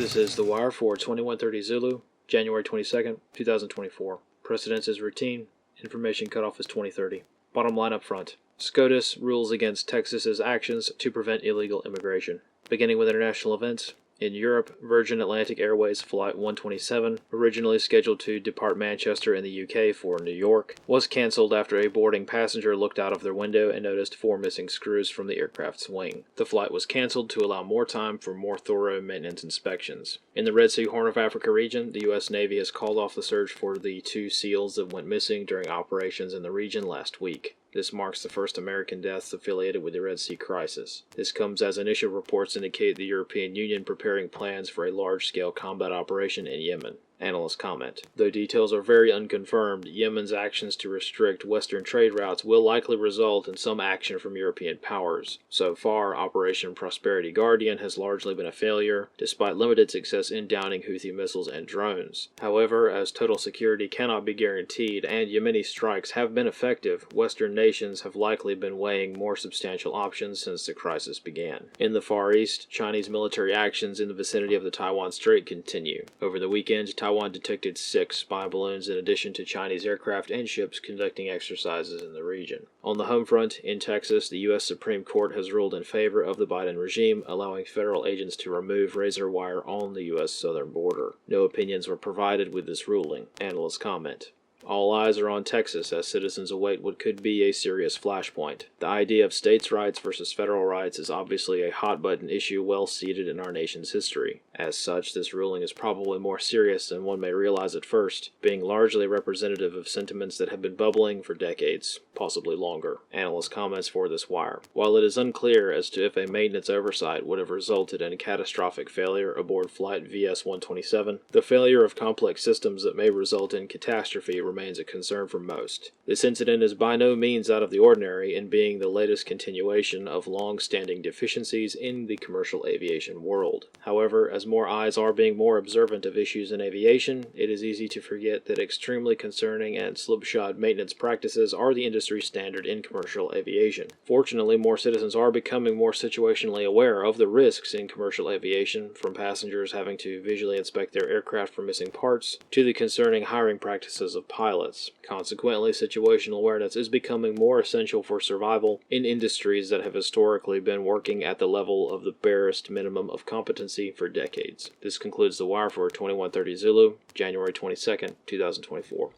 This is The Wire for 2130 Zulu, January 22nd, 2024. Precedence is routine. Information cutoff is 2030. Bottom line up front. SCOTUS rules against Texas's actions to prevent illegal immigration. Beginning with international events. In Europe, Virgin Atlantic Airways Flight 127, originally scheduled to depart Manchester in the UK for New York, was cancelled after a boarding passenger looked out of their window and noticed 4 missing screws from the aircraft's wing. The flight was cancelled to allow more time for more thorough maintenance inspections. In the Red Sea Horn of Africa region, the U.S. Navy has called off the search for the 2 SEALs that went missing during operations in the region last week. This marks the first American deaths affiliated with the Red Sea crisis. This comes as initial reports indicate the European Union preparing plans for a large-scale combat operation in Yemen. Analysts comment. Though details are very unconfirmed, Yemen's actions to restrict Western trade routes will likely result in some action from European powers. So far, Operation Prosperity Guardian has largely been a failure, despite limited success in downing Houthi missiles and drones. However, as total security cannot be guaranteed and Yemeni strikes have been effective, Western nations have likely been weighing more substantial options since the crisis began. In the Far East, Chinese military actions in the vicinity of the Taiwan Strait continue. Over the weekend, Taiwan detected 6 spy balloons in addition to Chinese aircraft and ships conducting exercises in the region. On the home front, in Texas, the U.S. Supreme Court has ruled in favor of the Biden regime, allowing federal agents to remove razor wire on the U.S. southern border. No opinions were provided with this ruling. Analysts comment. All eyes are on Texas as citizens await what could be a serious flashpoint. The idea of states' rights versus federal rights is obviously a hot-button issue well seated in our nation's history. As such, this ruling is probably more serious than one may realize at first, being largely representative of sentiments that have been bubbling for decades, possibly longer. Analyst comments for this wire. While it is unclear as to if a maintenance oversight would have resulted in a catastrophic failure aboard Flight VS-127, the failure of complex systems that may result in catastrophe remains a concern for most. This incident is by no means out of the ordinary in being the latest continuation of long-standing deficiencies in the commercial aviation world. However, as more eyes are being more observant of issues in aviation, it is easy to forget that extremely concerning and slipshod maintenance practices are the industry standard in commercial aviation. Fortunately, more citizens are becoming more situationally aware of the risks in commercial aviation, from passengers having to visually inspect their aircraft for missing parts, to the concerning hiring practices of pilots. Consequently, situational awareness is becoming more essential for survival in industries that have historically been working at the level of the barest minimum of competency for decades. This concludes The Wire for 2130 Zulu, January 22nd, 2024.